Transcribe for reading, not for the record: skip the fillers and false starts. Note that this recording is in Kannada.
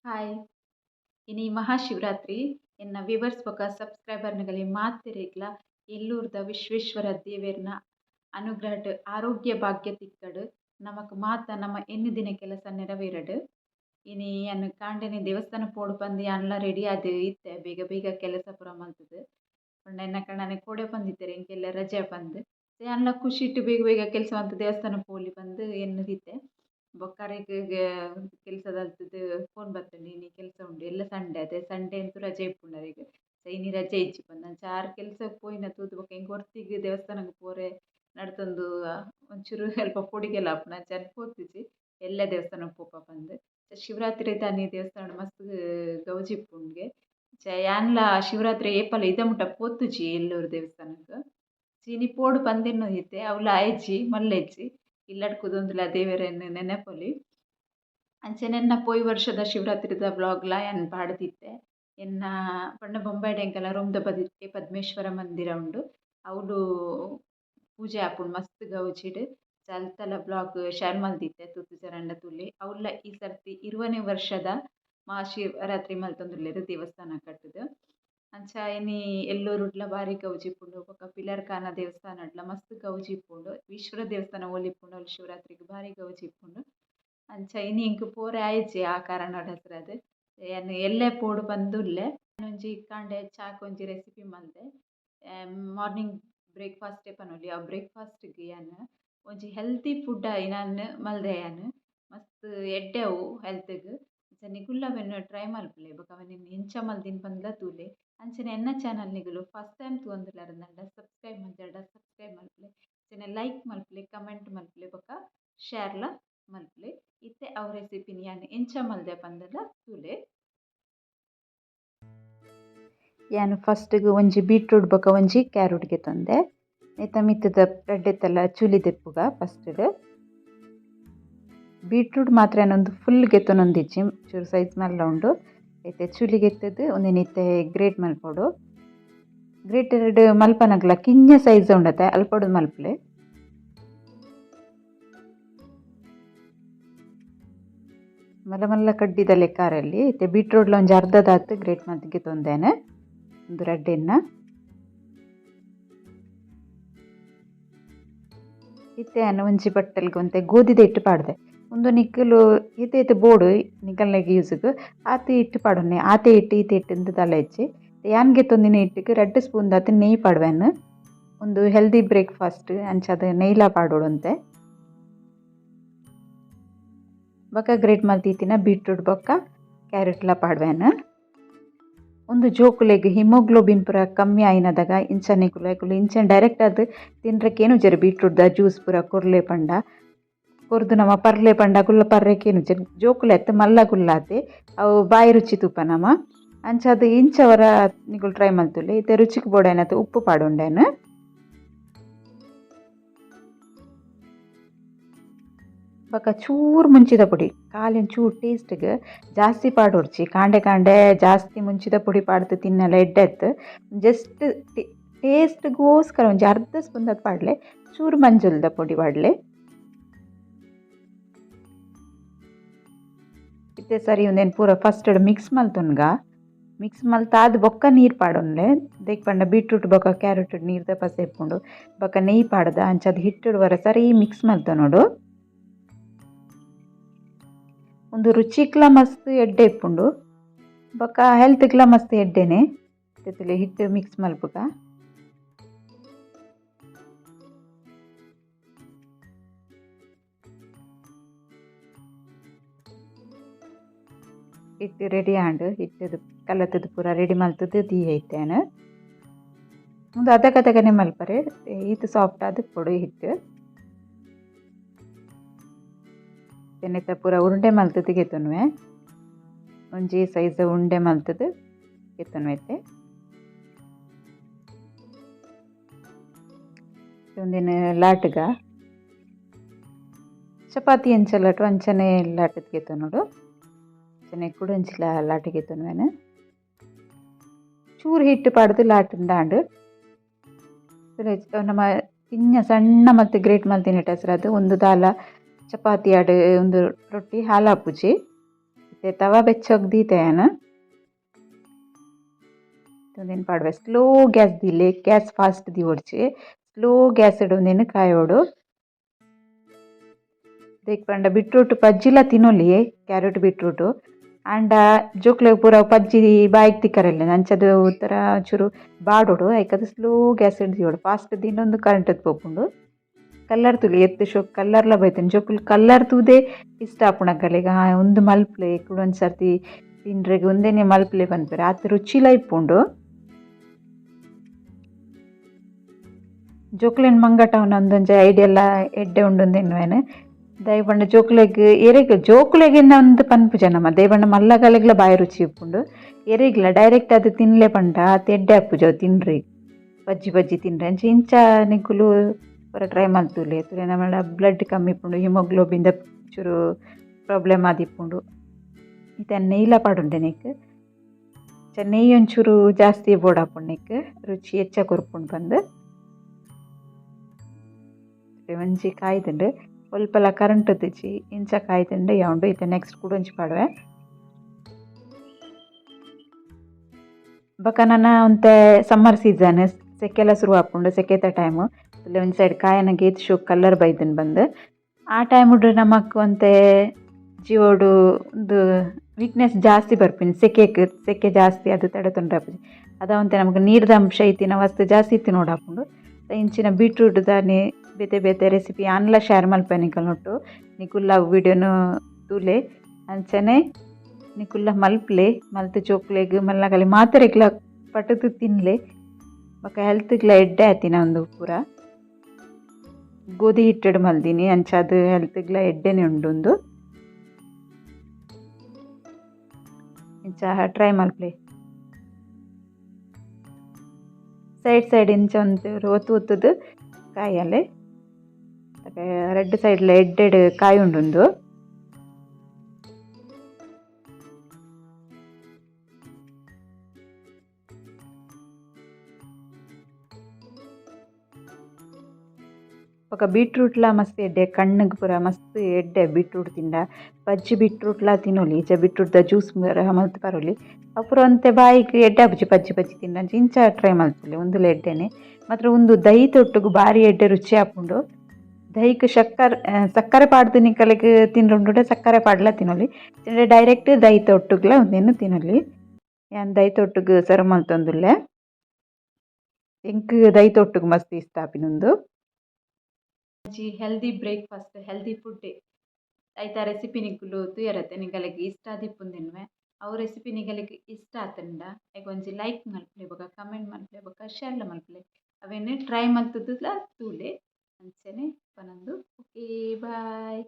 ಹಾಯ್ ಇನಿ ಮಹಾಶಿವರಾತ್ರಿ ಎನ್ನ ವ್ಯೂವರ್ಸ್ ಬೊಕ ಸಬ್ಸ್ಕ್ರೈಬರ್ನಗಲಿ ಮಾತೆರೆಗ್ಲ ಎಲ್ಲೂರ್ದ ವಿಶ್ವೇಶ್ವರ ದೇವೆರ್ನ ಅನುಗ್ರಹಡ್ ಆರೋಗ್ಯ ಭಾಗ್ಯ ತಿಕ್ಕಡ್ ನಮಕ್ ಮಾತ ನಮ್ಮ ಎನ್ನು ದಿನ ಕೆಲಸ ನೆರವೇರಡ್ ಇನಿ ಅನ್ನು ಕಾಂಡೆನೆ ದೇವಸ್ಥಾನ ಪೋಡು ಪಂದು ಅನ್ಲ ರೆಡಿ ಆದ್ ಇತ್ತೆ ಬೇಗ ಬೇಗ ಕೆಲಸ ಪೂರ ಮಲ್ತುದು ಪಂಡ ಎನ್ನ ಕಣ್ಣನೆ ಕೋಡೆ ಪಂದಿತ್ತೆರ್ ಎಂಕೆಲ್ಲ ರಜೆ ಪಂದ್ ಅನ್ಲ ಖುಷಿ ಇಟ್ಟು ಬೇಗ ಬೇಗ ಕೆಲಸ ಮಂತ್ ದೇವಸ್ಥಾನ ಪೋಲಿ ಪಂದ್ ಎನ್ನದಿತ್ತೆ ಬೊಕ್ಕರೆಗ್ ಕೆಲಸದಲ್ತುದು ಫೋನ್ ಬತ್ತುಂಡು ಇನಿ ಕೆಲಸ ಉಂಡು ಎಲ್ಲ ಸಂಡೆ ಅದೇ ಸಂಡೆ ಅಂತೂ ರಜೆ ಇಪ್ಪುಂಡು ಇನಿ ರಜೆ ಇಜ್ಜಿಪಂದ್ ಅಂಚ ಆರ್ ಕೆಲಸಕ್ಕೆ ಪೋಯಿನ ತೂದು ಬೊಕ ಎಂಕ್ ಒರ್ತಿಗ್ ದೇವಸ್ಥಾನಗ್ ಪೋರೆ ನಡ್ತೊಂದು ಒಂಚೂರು ಅಲ್ಪ ಪೊಡಿಗೆಲ್ಲ ಆಪುಂಡು ಅಂಚ ಪೋತಿಜಿ ಎಲ್ಲ ದೇವಸ್ಥಾನಗ್ ಪೋಪ ಪಂದ್ ಶಿವರಾತ್ರಿ ದಾನಿ ದೇವಸ್ಥಾನ ಮಸ್ತ್ ಗೌಜಿಪ್ಪುಂಡ್ಗೆ ಯಾನ್ಲ ಶಿವರಾತ್ರಿ ಏಪಲ ಇದ ಮುಟ ಪೋತುಜಿ ಎಲ್ಲೂರು ದೇವಸ್ಥಾನಗ್ ಚೀನಿ ಪೋಡು ಪಂದೆನ್ನೊಂದಿತ್ತೆ ಅವ್ಲ ಆಯ್ಜಿ ಮಲ್ಲೆಜ್ಜಿ ಇಲ್ಲಡ್ ಕುದೊಂದುಲ ದೇವೆರೆನ್ ನೆನಪೊಲಿ ಅಂಚನೆ ಎನ್ನ ಪೋಯಿ ವರ್ಷದ ಶಿವರಾತ್ರಿದ ಬ್ಲಾಗ್ಲ ಎನ್ ಪಾಡ್ದಿತ್ತೆ ಎನ್ನ ಪಂಡ ಬೊಂಬಾಯ್ಡ್ ಎಂಕಲ ರೂಮ್ದ ಬದಿಗೆ ಪದ್ಮೇಶ್ವರ ಮಂದಿರ ಉಂಡು ಅವ್ಲು ಪೂಜೆ ಆಪುಂಡು ಮಸ್ತ್ ಗೌಜಿಡ್ ಜಲ್ತಲ ಬ್ಲಾಗ್ ಶೇರ್ ಮಲ್ದಿತ್ತೆ ತುತ್ತು ಚರಂಡ ತುಲಿ ಅವ್ಲ ಈ ಸರ್ತಿ 20ನೇ ವರ್ಷದ ಮಹಾಶಿವರಾತ್ರಿ ಮಲ್ತೊಂದುಲ್ಲೆರ್ ದೇವಸ್ಥಾನ ಕಟ್ಟುದು ಅಂಚ ಇನಿ ಎಲ್ಲೂರುಡ್ಲ ಬಾರಿ ಗೌಜಿಪ್ಪುಂಡು ಬೊಕ ಪಿಲರ್ ಖಾನ ದೇವಸ್ಥಾನಡ್ಲ ಮಸ್ತ್ ಗೌಜಿಪ್ಪುಂಡು ಈಶ್ವರ ದೇವಸ್ಥಾನ ಒಲಿಪ್ಪುಂಡು ಅವ್ಲು ಶಿವರಾತ್ರಿಗ್ ಬಾರಿ ಗೌಜಿಪ್ಪುಂಡು ಅಂಚ ಇನಿ ಎಂಕ್ ಪೋರೆ ಆಯ್ಜಿ ಆ ಕಾರಣಡ್ ಹೆಸರದ್ ಎನ್ನ ಎಲ್ಲೆ ಪೋಡು ಪಂದುಲ್ಲೆ ಒಂಜಿ ಕಾಂಡೆ ಚಾಕ್ ಒಂಜಿ ರೆಸಿಪಿ ಮಲ್ದೆ ಮಾರ್ನಿಂಗ್ ಬ್ರೇಕ್ಫಾಸ್ಟೇ ಪನೊಲಿ ಆ ಬ್ರೇಕ್ಫಾಸ್ಟ್ಗ್ ಯಾನ್ ಒಂಜಿ ಹೆಲ್ತಿ ಫುಡ್ ಆಯಿನಾನ್ ಮಲ್ದೆ ಯಾನ್ ಮಸ್ತ್ ಎಡ್ಡೆ ಅವು ಹೆಲ್ತ್ಗ್ ಅಂಚ ನಿಕುಲ್ನವೆನ್ ಟ್ರೈ ಮಲ್ಪುಲೆ ಬೊಕ ಅವನೆನ್ ಎಂಚ ಮಲ್ದಿನ್ ಪಂದ್ಲ ತೂಲೆ ಅಂಚನೆ ಎನ್ನ ಚಾನಲ್ ನಿಗುಲು ಫಸ್ಟ್ ಟೈಮ್ ತೂವೊಂದುಲ್ಲೆರ್ ಸಬ್ಸ್ಕ್ರೈಬ್ ಮಂತೆರ್ಡ ಸಬ್ಸ್ಕ್ರೈಬ್ ಮಲ್ಪುಲೆ ಅಂಚನೆ ಲೈಕ್ ಮಲ್ಪುಲೆ ಕಮೆಂಟ್ ಮಲ್ಪುಲೆ ಬೊಕ ಶೇರ್ಲ ಮಲ್ಪುಲೆ ಇತ್ತೆ ಅವ್ ರೆಸಿಪಿನಿ ಯಾನ್ ಎಂಚ ಮಲ್ದೆ ಪಂದಲ ತೂಲೆ ಯಾನ್ ಫಸ್ಟ್ಗ್ ಒಂಜಿ ಬೀಟ್ರೂಟ್ ಬೊಕ ಒಂಜಿ ಕ್ಯಾರೆಟ್ ಗೆತ್ತೊಂದೆ ನೆತ ಮಿತ್ತುದ ರಡ್ಡೆತ್ತಲ ಚೂಲಿ ದೆಪ್ಪುಗ ಫಸ್ಟ್ಡ್ ಬೀಟ್ರೂಟ್ ಮಾತ್ರ ಏನೊಂದು ಫುಲ್ ಗೆತ್ತೊನೊಂದಿಜ್ಜಿ ಚೂರು ಸೈಜ್ ಮಲ್ಲ ಉಂಡು ಐತೆ ಚೂಲಿ ಗೆತ್ತದು ಒಂದೆನ್ ಇತ್ತೆ ಗ್ರೇಟ್ ಮಲ್ಪೊಡು ಗ್ರೇಟೆಡ್ ಮಲ್ಪನಗ್ಲ ಕಿಂಜ ಸೈಜ್ ಉಂಡತೆ ಅಲ್ಪೊಡು ಮಲ್ಪುಲೆ ಮಲ್ಲ ಮಲ್ಲ ಕಡ್ಡಿದ ಲೆಕ್ಕಾರಲ್ಲಿ ಐತೆ ಬೀಟ್ರೂಟ್ಲ ಒಂಜಿ ಅರ್ಧದಾತ್ ಗ್ರೇಟ್ ಮಲ್ತಿಗೆ ತೊಂದೇನೆ ಒಂದು ರಡ್ಡೆನ್ನ ಇತ್ತೆ ಅನ್ನ ಒಂಜಿ ಬಟ್ಟಲ್ಗೆ ಒಂತೆ ಗೋಧಿದ ಹಿಟ್ಟು ಪಾಡ್ದೆ ಒಂದು ನಿಕ್ಕಲು ಈತೆ ಬೋಡು ನಿಕಲ್ನಾಗ ಯೂಸ್ಗ್ ಆತೆ ಹಿಟ್ಟು ಪಾಡೊನ್ನೆ ಆತೆ ಹಿಟ್ಟು ಈತೆ ಹಿಟ್ಟು ಅಂತ ತಲೆ ಹೆಚ್ಚಿ ಯಾನ್ಗೆ ತೊಂದಿನ ಹಿಟ್ಟಿಗೆ 2 ಸ್ಪೂನ್ ದಾತ್ ನೆಯ್ಯಿ ಪಾಡ್ವೆನ್ ಒಂದು ಹೆಲ್ದಿ ಬ್ರೇಕ್ಫಾಸ್ಟ್ ಅಂಚದ ನೆಯ್ಲ ಪಾಡೋಡಂತೆ ಬೊಕ ಗ್ರೇಟ್ ಮಲ್ತಿತ್ತಿನ ಬೀಟ್ರೂಟ್ ಬೊಕ್ಕ ಕ್ಯಾರೆಟ್ಲ ಪಾಡ್ವೆನ್ ಒಂದು ಜೋಕುಲೆಗ್ ಹಿಮೋಗ್ಲೋಬಿನ್ ಪೂರ ಕಮ್ಮಿ ಆಯಿನದಾಗ ಇಂಚನೆ ಕುಲು ಇಂಚನೆ ಡೈರೆಕ್ಟ್ ಅದು ತಿನ್ರಕ್ಕೇನು ಜರ ಬೀಟ್ರೂಟ್ದ ಜ್ಯೂಸ್ ಪೂರ ಕೊರ್ಲೆ ಪಂಡ ಕೊರ್ದು ನಮ ಪರ್ಲೆ ಪಂಡ ಕುಲ್ಲ ಪರ್ರೆಕೇನು ಜರ ಜೋಕುಲೆತ್ ಮಲ್ಲ ಕುಲ್ಲಾತೆ ಅವು ಬಾಯಿ ರುಚಿ ತುಪ್ಪ ನಮ ಅಂಚದು ಇಂಚವರ ನಿಕುಲು ಟ್ರೈ ಮಲ್ತುಲೆ ಇತ್ತೆ ರುಚಿಗೆ ಬೋಡೈನತ್ ಉಪ್ಪು ಪಾಡುಂಡೆನ್ ಬೊಕ ಚೂರು ಮುಂಚಿದ ಪುಡಿ ಕಾಲಿನ ಚೂರು ಟೇಸ್ಟ್ಗೆ ಜಾಸ್ತಿ ಪಾಡೋಡ್ಚಿ ಕಾಂಡೆ ಕಾಂಡೆ ಜಾಸ್ತಿ ಮುಂಚಿದ ಪುಡಿ ಪಾಡ್ದು ತಿನ್ನಲ್ಲ ಎಡ್ಡೆತ್ ಜಸ್ಟ್ ಟೇಸ್ಟ್ಗೋಸ್ಕರ ಒಂಜಿ ಅರ್ಧ ಸ್ಪೂನ್ ದಾತ್ ಪಾಡ್ಲೆ ಚೂರು ಮಂಜುಲ್ದ ಪುಡಿ ಪಾಡ್ಲೆ ಇತ್ತೆ ಸರಿ ಒಂದೇನು ಪೂರ ಫಸ್ಟ್ ಮಿಕ್ಸ್ ಮಲ್ತೊನ್ಗ ಮಿಕ್ಸ್ ಮಲ್ತಾದ್ ಬೊಕ್ಕ ನೀರು ಪಾಡೊನ್ಲೆ ದೇಕ್ ಪಂಡ ಬೀಟ್ರೂಟ್ ಬೊಕ ಕ್ಯಾರೆಟ್ ನೀರ್ದ ಪಸೆ ಇಪ್ಪುಂಡು ಬೊಕ ನೆಯ್ಯಿ ಪಾಡ್ದ ಅಂಚದ ಹಿಟ್ಟುಡು ವರ ಸರಿ ಮಿಕ್ಸ್ ಮಲ್ತೊನೋಡು ಒಂದು ರುಚಿಕ್ಲ ಮಸ್ತ್ ಎಡ್ಡೆ ಇಪ್ಪುಂಡು ಬೊಕ ಹೆಲ್ತ್ಗ್ಲ ಮಸ್ತ್ ಎಡ್ಡೆನೆ ತೆತ್ತಲೆ ಹಿಟ್ಟು ಮಿಕ್ಸ್ ಮಲ್ಪುಗ ಹಿಟ್ಟು ರೆಡಿ ಆಂಡ್ ಹಿಟ್ಟದು ಕಲತದು ಪೂರ ರೆಡಿ ಮಲ್ತದು ದಿ ಐತೇನ್ ಒಂದು ಅದಗದಗನೆ ಮಲ್ಪರೆ ಈತ್ ಸಾಫ್ಟ್ ಆದ್ ಕೊಡು ಹಿಟ್ಟು ನೆತ್ತ ಪೂರ ಉರುಂಡೆ ಮಲ್ತದು ಗೆತ್ತೊನ್ವೆ ಒಂಜಿ ಸೈಜ್ ಉಂಡೆ ಮಲ್ತದು ಗೆತ್ತೊನ್ವೆತ್ತೆ ಒಂದಿನ ಲಾಟ್ಗ ಚಪಾತಿ ಎಂಚಲಟು ಅಂಚನೆ ಲಾಟದ್ ಗೆತ್ತೊನೋಡು ಅಂಚನೆ ಕುಡು ಅಂಚಿಲ ಲಾಟ್ ಗೆತ್ತೊನ್ವೆನ್ ಚೂರು ಹಿಟ್ಟು ಪಾಡ್ದು ಲಾಟುಂಡಾಂಡ್ ನಮ್ಮ ಕಿಂಜ ಸಣ್ಣ ಮತ್ತು ಗ್ರೇಟ್ ಮಲ್ತಿನ ಹೆಸರದು ಒಂದು ದಾಲ ಚಪಾತಿ ಆಡ್ ಒಂದು ರೊಟ್ಟಿ ಹಾಲಾಪುಜಿ ते तवा बेच्चोक दीते है ना तो दिन पाडवे स्लो गॅस दिले गॅस फास्ट दिवडचे स्लो गॅस इडोंदेन कायोಡು देख पंड बीट्रूट पज्जिला तिनोली ಕ್ಯಾರೆಟ್ बीट्रूट ಆಂಡ ಜೋಕ್ಲೆಗ್ ಪೂರ ಪಜ್ಜಿ ಬಾಯಿಗೆ ತಿಕ್ಕರಲ್ಲ ಅಂಚದು ಉತ್ತರ ಚೂರು ಬಾಡೋಡು ಐಕದು ಸ್ಲೋ ಗ್ಯಾಸ್ ಹಿಡ್ದಿಯೋಡು ಫಾಸ್ಟ್ ದಿನೊಂದು ಕರೆಂಟ್ ಪೋಪುಂಡು ಕಲ್ಲರ್ ತುಲಿ ಎತ್ತು ಶೋಕ್ ಕಲ್ಲರ್ಲ ಬೈತೇನೆ ಜೋಕುಲು ಕಲ್ಲರ್ ತೂದೆ ಇಷ್ಟ ಆಪುಣಕ್ಕಲೆಗ ಒಂದು ಮಲ್ಪ್ಲೆ ಕೂಡ ಒಂದು ಸರ್ತಿ ತಿಂಡ್ರೆಗೆ ಒಂದೇನೆ ಮಲ್ಪ್ಲೆ ಬಂದ್ಪೇರೆ ಆತ ರುಚಿಲ ಇಪ್ಪುಂಡು ಜೋಕ್ಲೆನ್ ಮಂಗಟ ಒಂದೊಂದು ಐಡಿಯಲ್ಲ ಎಡ್ಡೆ ಉಂಡುಂದೆನ್ವೇನು ದಯಪಂಡ ಜೋಕ್ಲೆಗ್ ಎರೆಗ್ ಜೋಕ್ಲೆಗಿಂದ ಒಂದು ಪನ್ಪು ಜನಮ ದಯಪಂಡ ಮಲ್ಲಗಲೆಗ್ಲ ಬಾಯಿ ರುಚಿ ಇಪ್ಪುಂಡು ಎರೆಗ್ಲ ಡೈರೆಕ್ಟ್ ಅದು ತಿನ್ಲೆ ಪಂಡ ತೆಡ್ಡೆ ಅಪ್ಪುಜವು ತಿನ್ರಿ ಬಜ್ಜಿ ಬಜ್ಜಿ ತಿನ್ರಿ ಅಂಚ ಇಂಚ ನಿಕ್ಕುಲು ಪೂರ ಟ್ರೈ ಮಲ್ತುಲೆ ತುಲೆ ನಮ್ಮಡ ಬ್ಲಡ್ ಕಮ್ಮಿ ಇಪ್ಪುಂಡು ಹಿಮೋಗ್ಲೋಬಿನ್ದ ಚೂರು ಪ್ರಾಬ್ಲಮ್ ಆದಿಪ್ಪುಂಡು ಇತ ನೆಯ್ಲ ಪಾಡುಂಡೆ ನಿಕ್ ನೆಯ್ಯಿ ಒಂಚೂರು ಜಾಸ್ತಿ ಬೋಡಾಪುಂಡು ನಿಕ್ ರುಚಿ ಹೆಚ್ಚ ಕೊರ್ಪುಂಡು ಬಂದು ಒಂಜಿ ಕಾಯ್ದುಂಡು ಒಲ್ಪಲ ಕರೆಂಟ್ ತಿಚ್ಚಿ ಇಂಚ ಕಾಯ್ದುಂಡು ಯಾವುದು ಇತ್ತೆ ನೆಕ್ಸ್ಟ್ ಕುಡೊಂಚಿ ಪಾಡುವೆ ಬೊಕ ನನ್ನ ಒಂತೆ ಸಮ್ಮರ್ ಸೀಸನ್ ಸೆಕೆಲ ಶುರು ಆಪುಂಡು ಸೆಕೆತ ಟೈಮ್ ಇಲ್ಲೆ ಒಂಜಿ ಸೈಡ್ ಕಾಯನ ಗೇತ್ ಶೋಕ್ ಕಲ್ಲರ್ ಬೈದಿನ್ ಬಂದು ಆ ಟೈಮ್ ನಮಕ್ ಒಂತೆ ಜೀವೋಡು ಒಂದು ವೀಕ್ನೆಸ್ ಜಾಸ್ತಿ ಬರ್ಪಿನಿ ಸೆಕೆ ಜಾಸ್ತಿ ಅದು ತಡೆತೊಂಡ್ರಾಪುಜಿ ಅದ ಒಂತೆ ನಮಕ್ ನೀರ್ದ ಅಂಶ ಇತ್ತಿನ ವಸ್ತು ಜಾಸ್ತಿ ಇತ್ತಿ ನೋಡಾಪುಂಡು ಇಂಚಿನ ಬೀಟ್ರೂಟ್ ದಾನೆ ಬೇತೆ ಬೇತೆ ರೆಸಿಪಿ ಆನ್ಲ ಶೇರ್ ಮಲ್ಪೆನಿಕಲ್ನೊಟ್ಟು ನಿಕುಲ್ಲ ವಿಡಿಯೋನು ತೂಲೆ ಅಂಚನೆ ನಿಕುಲ್ಲ ಮಲ್ಪ್ಲೆ ಮಲ್ತು ಜೋಕ್ಲೆಗ್ ಮಲ್ಲಗಲಿ ಮಾತೆರೆಗ್ಲ ಪಟುತು ತಿನ್ಲೆ ಬೊಕ ಹೆಲ್ತ್ಗ್ಲ ಎಡ್ಡೆ ಆತಿನ ಒಂದು ಪೂರ ಗೋಧಿ ಹಿಟ್ಟೆಡ್ ಮಲ್ದಿನಿ ಅಂಚ ಅದು ಹೆಲ್ತ್ಗ್ಲ ಎಡ್ಡೆನೆ ಉಂಡು ಇಂಚ ಟ್ರೈ ಮಲ್ಪ್ಲೆ ಸೈಡ್ ಇಂಚ ಒಂದು ಒತ್ತುದು ಕಾಯಲೆ ರೆಡ್ ಸೈಡ್ಲ ಎಡ್ಡೆಡ್ ಕಾಯಿ ಉಂಡು ఒక బీట్రూట్ల మస్తు ఎడ్ಡೆ ಕಣ್ಣಿಗೆ ಪೂರ ಮಸ್ತ್ ಎಡ್ಡೆ ಬೀಟ್ರೂಟ್ ತಿಂಡ ಬಜ್ಜಿ ಬೀಟ್ರೂಟ್ಲ ತಿನ್ನೋಲಿ ಈಚೆ ಬೀಟ್ರೂಟ್ದ ಜ್ಯೂಸ್ ಮಲ್ತು ಪರೋಲಿ ಅಪುರ ಅಂತೆ ಬಾಯಿಗೆ ಎಡ್ಡೆ ಆಪುಜಿ ಪಜ್ಜಿ ಪಜ್ಜಿ ತಿಂಡ ಇಂಚ ಟ್ರೈ ಮಲ್ತುಲೆ ಒಂದುಲ ಎಡ್ಡೆನೆ ಮಾತ್ರ ಒಂದು ದಹಿ ತೊಟ್ಟುಗು ಬಾರಿ ಎಡ್ಡೆ ರುಚಿ ಆಪುಂಡು ದಹಿಕ್ ಸಕ್ಕರೆ ಪಾಡ್ದು ನಿಕ್ಕಲೆಗ್ ತಿನ್ನುಂಡುಂಡೆ ಸಕ್ಕರೆ ಪಾಡ್ಲ ತಿನ್ನೋಲಿ ಡೈರೆಕ್ಟ್ ದಹಿ ತೊಟ್ಟುಗ್ಲ ಒಂದೇನು ತಿನ್ನೋಲಿ ಯಾನ್ ದಹಿ ತೊಟ್ಟುಗು ಸರ್ವ್ ಮಲ್ತೊಂದುಲ್ಲೆ ಎಂಕ್ ದಹಿ ತೊಟ್ಟುಗು ಮಸ್ತ್ ಇಷ್ಟ ಆಪಿನೊಂದು ಹೆಲ್ದಿ ಬ್ರೇಕ್ಫಾಸ್ಟ್ ಹೆಲ್ದಿ ಫುಡ್ ಐತ ರೆಸಿಪಿ ನಿಕ್ಕುಲು ತೂಯರತ್ತೆ ನಿಗಲೆಗ್ ಇಷ್ಟ ಆದಿಪ್ಪುಂದೆನ್ವೆ ಅವು ರೆಸಿಪಿ ನಿಗಲೆಗ್ ಇಷ್ಟ ಆತಂಡ ಒಂಜಿ ಲೈಕ್ ಮಲ್ಪಲೆ ಬೊಕ ಕಮೆಂಟ್ ಮಲ್ಪಲೆ ಬೊಕ ಶೇರ್ಲ ಮಲ್ಪಲೆ ಅವೆನ್ ಟ್ರೈ ಮಲ್ತುದುಲ ತೂಲೆ ಅಂಚನೆ ಪನಂದು ಓಕೆ ಬಾಯ್.